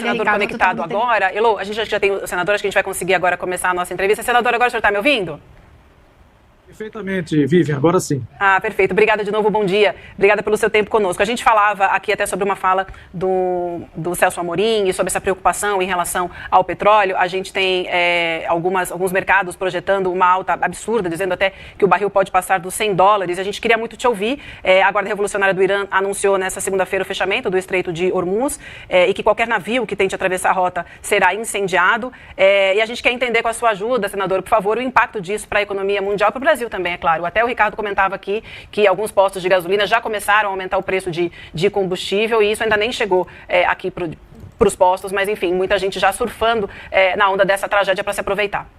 Senador conectado agora. Elô, a gente já tem o senador, acho que a gente vai conseguir agora começar a nossa entrevista. Senador, agora o senhor está me ouvindo? Perfeitamente, Vivian, agora sim. Perfeito. Obrigada de novo, bom dia. Obrigada pelo seu tempo conosco. A gente falava aqui até sobre uma fala do Celso Amorim e sobre essa preocupação em relação ao petróleo. A gente tem alguns mercados projetando uma alta absurda, dizendo até que o barril pode passar dos $100. A gente queria muito te ouvir. A Guarda Revolucionária do Irã anunciou nessa segunda-feira o fechamento do Estreito de Hormuz e que qualquer navio que tente atravessar a rota será incendiado. E a gente quer entender com a sua ajuda, senador, por favor, o impacto disso para a economia mundial e para o Brasil também, é claro. Até o Ricardo comentava aqui que alguns postos de gasolina já começaram a aumentar o preço de combustível e isso ainda nem chegou aqui para os postos, mas enfim, muita gente já surfando na onda dessa tragédia para se aproveitar.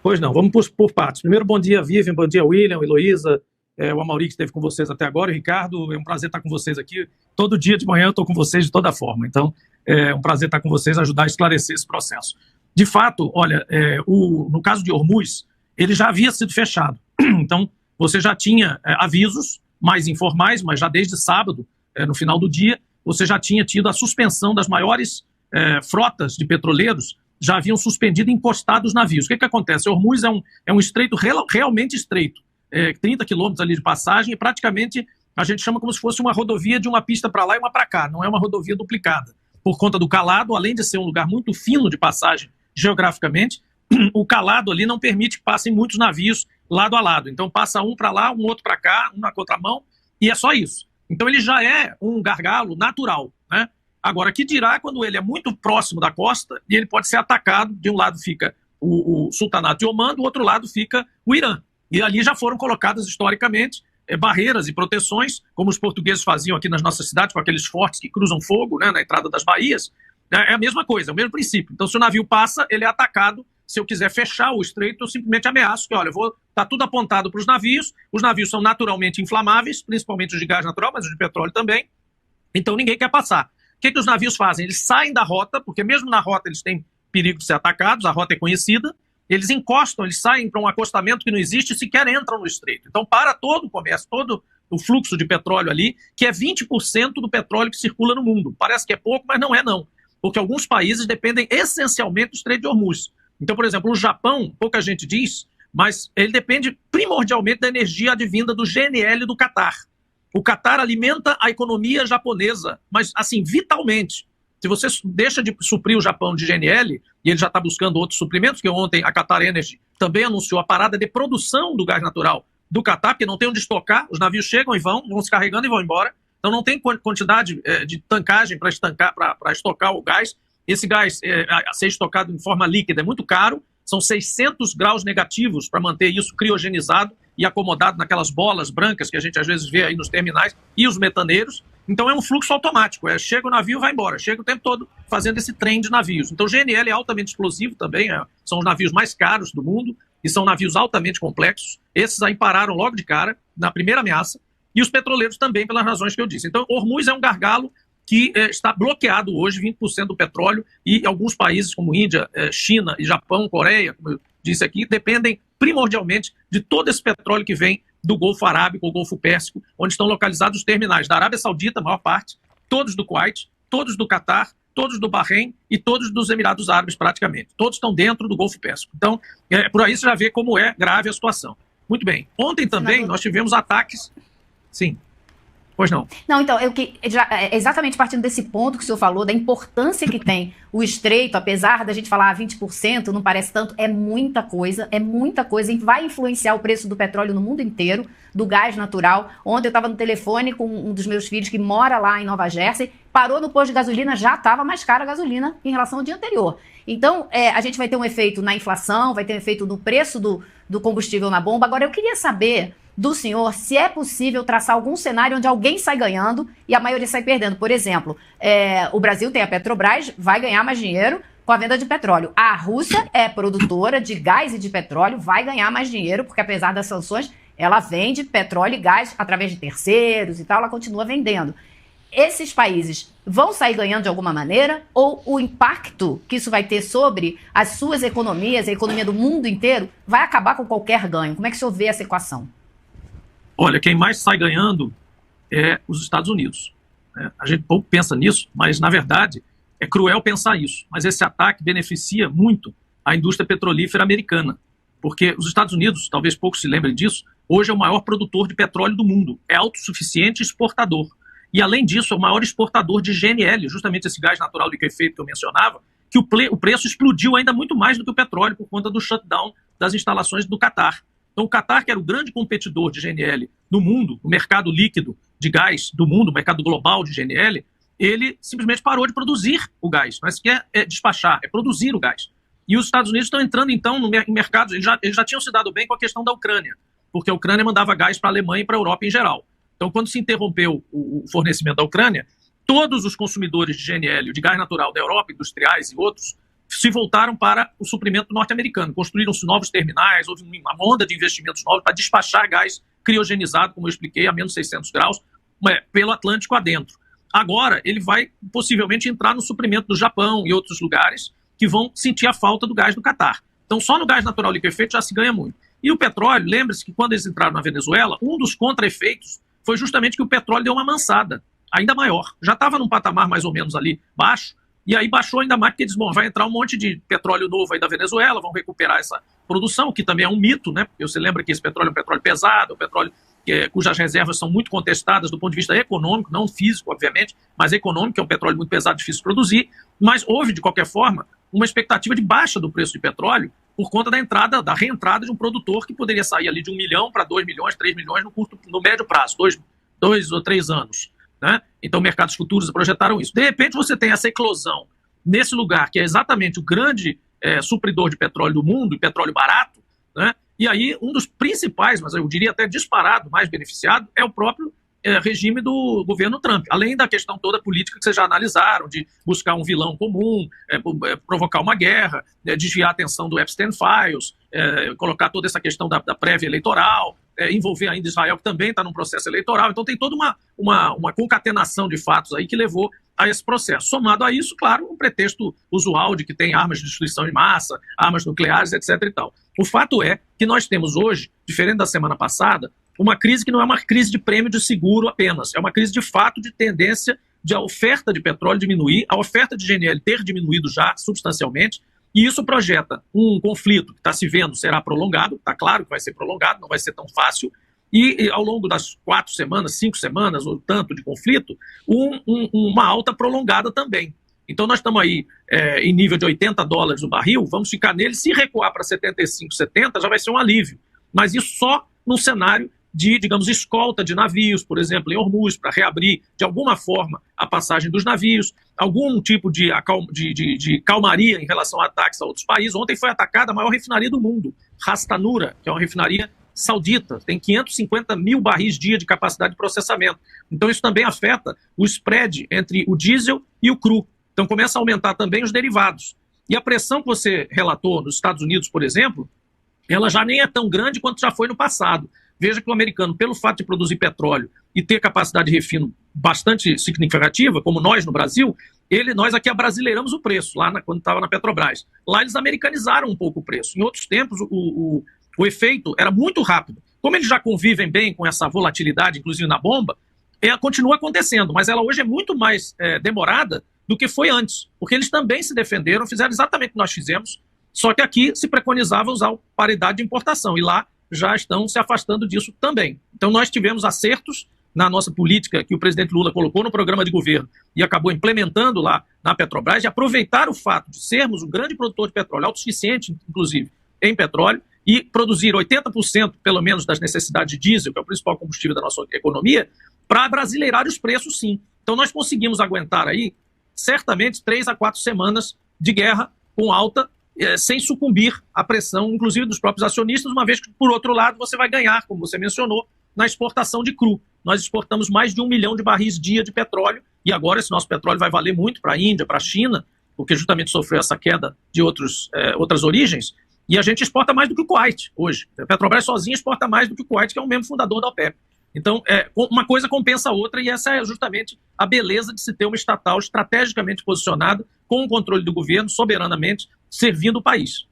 Pois não, vamos por partes. Primeiro, bom dia, Vivian, bom dia, William, Heloísa, o Amaury que esteve com vocês até agora, o Ricardo, é um prazer estar com vocês aqui. Todo dia de manhã eu estou com vocês de toda forma, então é um prazer estar com vocês, ajudar a esclarecer esse processo. De fato, olha, no caso de Hormuz, ele já havia sido fechado. Então, você já tinha avisos mais informais, mas já desde sábado, no final do dia, você já tinha tido a suspensão das maiores frotas de petroleiros, já haviam suspendido e encostado os navios. O que acontece? Hormuz é um estreito realmente estreito, 30 quilômetros ali de passagem, e praticamente a gente chama como se fosse uma rodovia de uma pista para lá e uma para cá, não é uma rodovia duplicada. Por conta do calado, além de ser um lugar muito fino de passagem geograficamente, o calado ali não permite que passem muitos navios lado a lado. Então passa um para lá, um outro para cá, um na contramão, e é só isso. Então ele já é um gargalo natural, né? Agora, que dirá quando ele é muito próximo da costa e ele pode ser atacado, de um lado fica o Sultanato de Omã, do outro lado fica o Irã. E ali já foram colocadas historicamente barreiras e proteções, como os portugueses faziam aqui nas nossas cidades, com aqueles fortes que cruzam fogo, né, na entrada das baías. É a mesma coisa, é o mesmo princípio. Então se o navio passa, ele é atacado. Se eu quiser fechar o estreito, eu simplesmente ameaço que, olha, tá tudo apontado para os navios são naturalmente inflamáveis, principalmente os de gás natural, mas os de petróleo também, então ninguém quer passar. O que os navios fazem? Eles saem da rota, porque mesmo na rota eles têm perigo de ser atacados, a rota é conhecida, eles encostam, eles saem para um acostamento que não existe e sequer entram no estreito. Então para todo o comércio, todo o fluxo de petróleo ali, que é 20% do petróleo que circula no mundo. Parece que é pouco, mas não é não, porque alguns países dependem essencialmente do Estreito de Hormuz. Então, por exemplo, o Japão, pouca gente diz, mas ele depende primordialmente da energia advinda do GNL do Catar. O Catar alimenta a economia japonesa, mas assim, vitalmente. Se você deixa de suprir o Japão de GNL, e ele já está buscando outros suprimentos, que ontem a Qatar Energy também anunciou a parada de produção do gás natural do Catar, porque não tem onde estocar, os navios chegam e vão se carregando e vão embora, então não tem quantidade de tancagem para estocar o gás. Esse gás a ser estocado em forma líquida é muito caro, são 600 graus negativos para manter isso criogenizado e acomodado naquelas bolas brancas que a gente às vezes vê aí nos terminais, e os metaneiros. Então é um fluxo automático, chega o navio, vai embora, chega o tempo todo fazendo esse trem de navios. Então o GNL é altamente explosivo também, são os navios mais caros do mundo e são navios altamente complexos. Esses aí pararam logo de cara, na primeira ameaça, e os petroleiros também, pelas razões que eu disse. Então Hormuz é um gargalo que está bloqueado hoje, 20% do petróleo, e alguns países como Índia, China e Japão, Coreia, como eu disse aqui, dependem primordialmente de todo esse petróleo que vem do Golfo Arábico ou Golfo Pérsico, onde estão localizados os terminais da Arábia Saudita, a maior parte, todos do Kuwait, todos do Catar, todos do Bahrein e todos dos Emirados Árabes praticamente. Todos estão dentro do Golfo Pérsico. Então, por aí você já vê como é grave a situação. Muito bem. Ontem também nós tivemos ataques... Sim. Pois não. Não, então, exatamente partindo desse ponto que o senhor falou, da importância que tem o estreito, apesar da gente falar 20%, não parece tanto, é muita coisa, e vai influenciar o preço do petróleo no mundo inteiro, do gás natural. Ontem eu estava no telefone com um dos meus filhos que mora lá em Nova Jersey, parou no posto de gasolina, já estava mais cara a gasolina em relação ao dia anterior. Então, a gente vai ter um efeito na inflação, vai ter um efeito no preço do combustível na bomba. Agora, eu queria saber do senhor se é possível traçar algum cenário onde alguém sai ganhando e a maioria sai perdendo. Por exemplo, o Brasil tem a Petrobras, vai ganhar mais dinheiro com a venda de petróleo. A Rússia é produtora de gás e de petróleo, vai ganhar mais dinheiro, porque apesar das sanções, ela vende petróleo e gás através de terceiros e tal, ela continua vendendo. Esses países vão sair ganhando de alguma maneira, ou o impacto que isso vai ter sobre as suas economias, a economia do mundo inteiro, vai acabar com qualquer ganho? Como é que o senhor vê essa equação? Olha, quem mais sai ganhando é os Estados Unidos. A gente pouco pensa nisso, mas, na verdade, É cruel pensar isso, mas esse ataque beneficia muito a indústria petrolífera americana, porque os Estados Unidos, talvez poucos se lembrem disso, hoje é o maior produtor de petróleo do mundo, é autossuficiente e exportador. E, além disso, é o maior exportador de GNL, justamente esse gás natural liquefeito que eu mencionava, que o preço explodiu ainda muito mais do que o petróleo por conta do shutdown das instalações do Catar. Então, o Catar, que era o grande competidor de GNL no mundo, o mercado líquido de gás do mundo, o mercado global de GNL, ele simplesmente parou de produzir o gás. Não é sequer despachar, é produzir o gás. E os Estados Unidos estão entrando, então, em mercados. Eles já tinham se dado bem com a questão da Ucrânia, porque a Ucrânia mandava gás para a Alemanha e para a Europa em geral. Então, quando se interrompeu o fornecimento da Ucrânia, todos os consumidores de GNL, de gás natural da Europa, industriais e outros, se voltaram para o suprimento norte-americano. Construíram-se novos terminais, houve uma onda de investimentos novos para despachar gás criogenizado, como eu expliquei, a menos 600 graus, pelo Atlântico adentro. Agora, ele vai possivelmente entrar no suprimento do Japão e outros lugares que vão sentir a falta do gás do Catar. Então, só no gás natural liquefeito já se ganha muito. E o petróleo, lembre-se que quando eles entraram na Venezuela, um dos contra-efeitos foi justamente que o petróleo deu uma mansada ainda maior. Já estava num patamar mais ou menos ali baixo, e aí baixou ainda mais, porque eles, vai entrar um monte de petróleo novo aí da Venezuela, vão recuperar essa produção, que também é um mito, né? Porque você lembra que esse petróleo é um petróleo pesado, é um petróleo cujas reservas são muito contestadas do ponto de vista econômico, não físico, obviamente, mas econômico, é um petróleo muito pesado, difícil de produzir, mas houve, de qualquer forma, uma expectativa de baixa do preço de petróleo por conta da reentrada de um produtor que poderia sair ali de 1 milhão para 2 milhões, 3 milhões no médio prazo, 2 ou 3 anos. Né? Então, mercados futuros projetaram isso. De repente, você tem essa eclosão nesse lugar, que é exatamente o grande supridor de petróleo do mundo, e petróleo barato, né? E aí, um dos principais, mas eu diria até disparado, mais beneficiado, é o próprio regime do governo Trump. Além da questão toda política que vocês já analisaram, de buscar um vilão comum, provocar uma guerra, desviar a atenção do Epstein Files, colocar toda essa questão da prévia eleitoral, envolver ainda Israel, que também está num processo eleitoral. Então tem toda uma concatenação de fatos aí que levou a esse processo. Somado a isso, claro, um pretexto usual de que tem armas de destruição de massa, armas nucleares, etc. e tal. O fato é que nós temos hoje, diferente da semana passada, uma crise que não é uma crise de prêmio de seguro apenas, é uma crise de fato de tendência de a oferta de petróleo diminuir, a oferta de GNL ter diminuído já substancialmente, e isso projeta um conflito que está se vendo será prolongado, está claro que vai ser prolongado, não vai ser tão fácil, e ao longo das 4 semanas, 5 semanas, ou tanto de conflito, uma alta prolongada também. Então nós estamos aí em nível de $80 o barril, vamos ficar nele, se recuar para 75, 70, já vai ser um alívio. Mas isso só num cenário de, digamos, escolta de navios, por exemplo, em Hormuz, para reabrir de alguma forma a passagem dos navios, algum tipo de calmaria em relação a ataques a outros países. Ontem foi atacada a maior refinaria do mundo, Ras Tanura, que é uma refinaria saudita, tem 550 mil barris dia de capacidade de processamento. Então isso também afeta o spread entre o diesel e o cru. Então começa a aumentar também os derivados. E a pressão que você relatou nos Estados Unidos, por exemplo, ela já nem é tão grande quanto já foi no passado. Veja que o americano, pelo fato de produzir petróleo e ter capacidade de refino bastante significativa, como nós no Brasil, nós aqui abrasileiramos o preço, quando estava na Petrobras. Lá eles americanizaram um pouco o preço. Em outros tempos, o efeito era muito rápido. Como eles já convivem bem com essa volatilidade, inclusive na bomba, continua acontecendo, mas ela hoje é muito mais demorada do que foi antes, porque eles também se defenderam, fizeram exatamente o que nós fizemos, só que aqui se preconizava usar paridade de importação, e lá já estão se afastando disso também. Então nós tivemos acertos na nossa política que o presidente Lula colocou no programa de governo e acabou implementando lá na Petrobras, de aproveitar o fato de sermos um grande produtor de petróleo, autossuficiente, inclusive, em petróleo, e produzir 80% pelo menos das necessidades de diesel, que é o principal combustível da nossa economia, para brasileirar os preços, sim. Então nós conseguimos aguentar aí certamente 3 a 4 semanas de guerra com alta, sem sucumbir à pressão, inclusive dos próprios acionistas, uma vez que, por outro lado, você vai ganhar, como você mencionou, na exportação de cru. Nós exportamos mais de 1 milhão de barris dia de petróleo, e agora esse nosso petróleo vai valer muito para a Índia, para a China, porque justamente sofreu essa queda de outras origens, e a gente exporta mais do que o Kuwait hoje. A Petrobras sozinha exporta mais do que o Kuwait, que é um membro fundador da OPEP. Então, uma coisa compensa a outra, e essa é justamente a beleza de se ter uma estatal estrategicamente posicionada, com o controle do governo, soberanamente, servindo o país.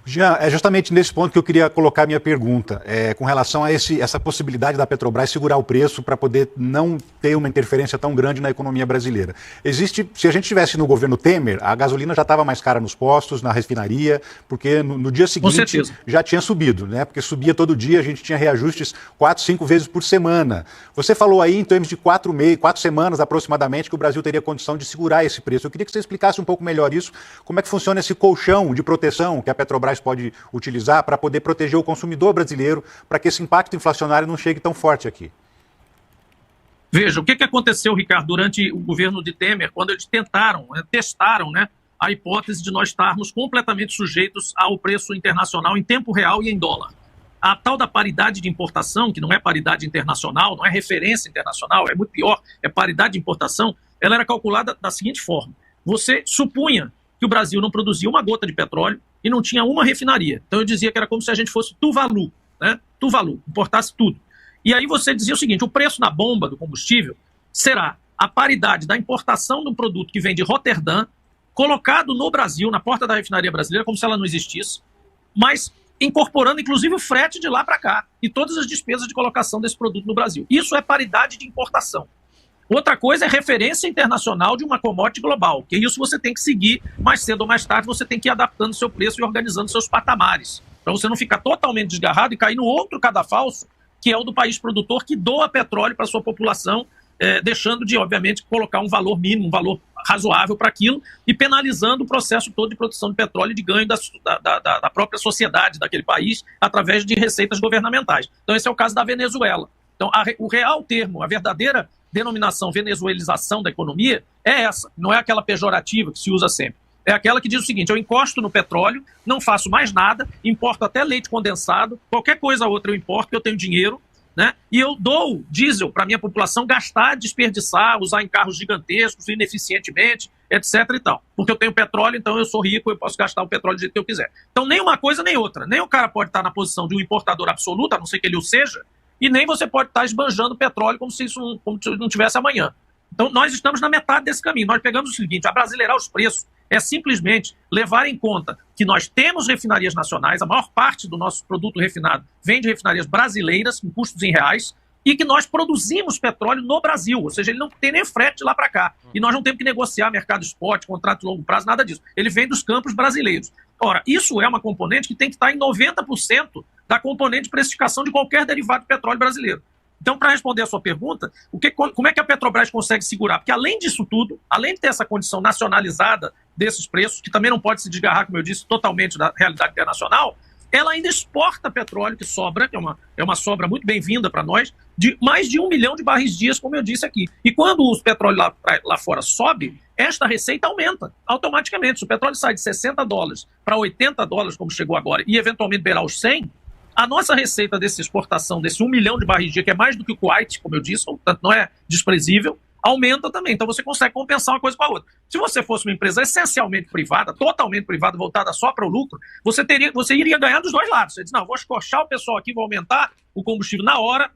Jean, é justamente nesse ponto que eu queria colocar a minha pergunta, com relação a essa possibilidade da Petrobras segurar o preço para poder não ter uma interferência tão grande na economia brasileira. Se a gente estivesse no governo Temer, a gasolina já estava mais cara nos postos, na refinaria, porque no dia seguinte já tinha subido, né? Porque subia todo dia, a gente tinha reajustes 4, 5 vezes por semana. Você falou aí em termos de 4 semanas aproximadamente que o Brasil teria condição de segurar esse preço. Eu queria que você explicasse um pouco melhor isso, como é que funciona esse colchão de proteção que a Petrobras pode utilizar para poder proteger o consumidor brasileiro, para que esse impacto inflacionário não chegue tão forte aqui. Veja, o que aconteceu, Ricardo, durante o governo de Temer, quando eles testaram, né, a hipótese de nós estarmos completamente sujeitos ao preço internacional em tempo real e em dólar. A tal da paridade de importação, que não é paridade internacional, não é referência internacional, é muito pior, é paridade de importação, ela era calculada da seguinte forma: você supunha que o Brasil não produzia uma gota de petróleo e não tinha uma refinaria. Então eu dizia que era como se a gente fosse Tuvalu, né? Tuvalu, importasse tudo. E aí você dizia o seguinte: o preço na bomba do combustível será a paridade da importação de um produto que vem de Roterdã, colocado no Brasil, na porta da refinaria brasileira, como se ela não existisse, mas incorporando inclusive o frete de lá para cá e todas as despesas de colocação desse produto no Brasil. Isso é paridade de importação. Outra coisa é referência internacional de uma commodity global, que isso você tem que seguir mais cedo ou mais tarde, você tem que ir adaptando seu preço e organizando seus patamares, para você não ficar totalmente desgarrado e cair no outro cadafalso, que é o do país produtor que doa petróleo para a sua população, deixando de, obviamente, colocar um valor mínimo, um valor razoável para aquilo e penalizando o processo todo de produção de petróleo e de ganho da própria sociedade daquele país através de receitas governamentais. Então esse é o caso da Venezuela. Então o real termo, a verdadeira denominação venezuelização da economia é essa, não é aquela pejorativa que se usa sempre. É aquela que diz o seguinte: eu encosto no petróleo, não faço mais nada, importo até leite condensado, qualquer coisa outra eu importo, porque eu tenho dinheiro, né? E eu dou diesel para a minha população gastar, desperdiçar, usar em carros gigantescos, ineficientemente, etc. e tal. Porque eu tenho petróleo, então eu sou rico, eu posso gastar o petróleo do jeito que eu quiser. Então nem uma coisa nem outra. Nem o cara pode estar na posição de um importador absoluto, a não ser que ele o seja, e nem você pode estar esbanjando petróleo como se isso não tivesse amanhã. Então nós estamos na metade desse caminho. Nós pegamos o seguinte: abrasileirar os preços é simplesmente levar em conta que nós temos refinarias nacionais, a maior parte do nosso produto refinado vem de refinarias brasileiras, com custos em reais, e que nós produzimos petróleo no Brasil, ou seja, ele não tem nem frete de lá para cá. E nós não temos que negociar mercado spot, contrato de longo prazo, nada disso. Ele vem dos campos brasileiros. Ora, isso é uma componente que tem que estar em 90% da componente de precificação de qualquer derivado de petróleo brasileiro. Então, para responder a sua pergunta, como é que a Petrobras consegue segurar? Porque além disso tudo, além de ter essa condição nacionalizada desses preços, que também não pode se desgarrar, como eu disse, totalmente da realidade internacional, ela ainda exporta petróleo que sobra, que é uma sobra muito bem-vinda para nós, de mais de 1 milhão de barris dias, como eu disse aqui. E quando o petróleo lá fora sobe, esta receita aumenta automaticamente. Se o petróleo sai de $60 para $80, como chegou agora, e eventualmente beirar os 100, a nossa receita dessa exportação, desse 1 milhão de barris dia, que é mais do que o Kuwait, como eu disse, portanto não é desprezível, aumenta também. Então você consegue compensar uma coisa com a outra. Se você fosse uma empresa essencialmente privada, totalmente privada, voltada só para o lucro, você iria ganhar dos dois lados. Você diz: não, vou escorchar o pessoal aqui, vou aumentar o combustível na hora,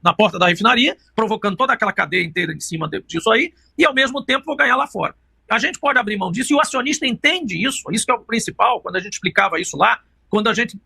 na porta da refinaria, provocando toda aquela cadeia inteira em cima disso aí, e ao mesmo tempo vou ganhar lá fora. A gente pode abrir mão disso, e o acionista entende isso que é o principal. Quando a gente explicava isso lá, quando a gente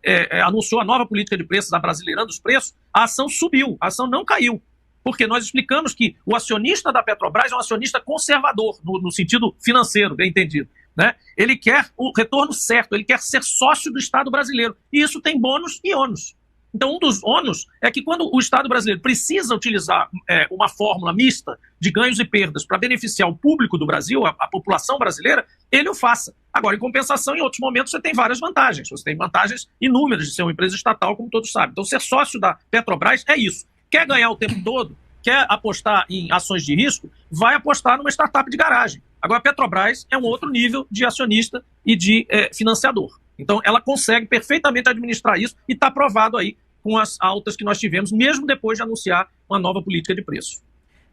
anunciou a nova política de preços, abrasileirando os preços, a ação subiu, a ação não caiu. Porque nós explicamos que o acionista da Petrobras é um acionista conservador, no sentido financeiro, bem entendido, né? Ele quer o retorno certo, ele quer ser sócio do Estado brasileiro. E isso tem bônus e ônus. Então, um dos ônus é que quando o Estado brasileiro precisa utilizar uma fórmula mista de ganhos e perdas para beneficiar o público do Brasil, a população brasileira, ele o faça. Agora, em compensação, em outros momentos, você tem várias vantagens. Você tem vantagens inúmeras de ser uma empresa estatal, como todos sabem. Então, ser sócio da Petrobras é isso. Quer ganhar o tempo todo? Quer apostar em ações de risco? Vai apostar numa startup de garagem. Agora, a Petrobras é um outro nível de acionista e de financiador. Então, ela consegue perfeitamente administrar isso e está provado aí com as altas que nós tivemos, mesmo depois de anunciar uma nova política de preço.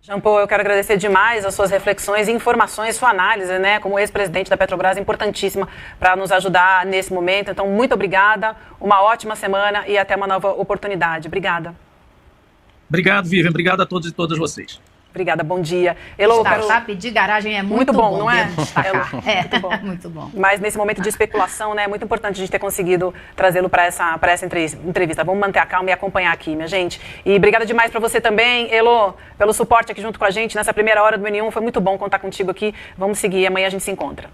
Jean Paul, eu quero agradecer demais as suas reflexões e informações, sua análise, né, como ex-presidente da Petrobras, importantíssima para nos ajudar nesse momento. Então, muito obrigada, uma ótima semana e até uma nova oportunidade. Obrigada. Obrigado, Vivian. Obrigado a todos e todas vocês. Obrigada, bom dia. Elô, Startup de garagem é muito bom, não é? Muito bom. Muito bom. Mas nesse momento de especulação, né, é muito importante a gente ter conseguido trazê-lo para essa entrevista. Vamos manter a calma e acompanhar aqui, minha gente. E obrigada demais para você também, Elô, pelo suporte aqui junto com a gente nessa primeira hora do N1. Foi muito bom contar contigo aqui. Vamos seguir, amanhã a gente se encontra.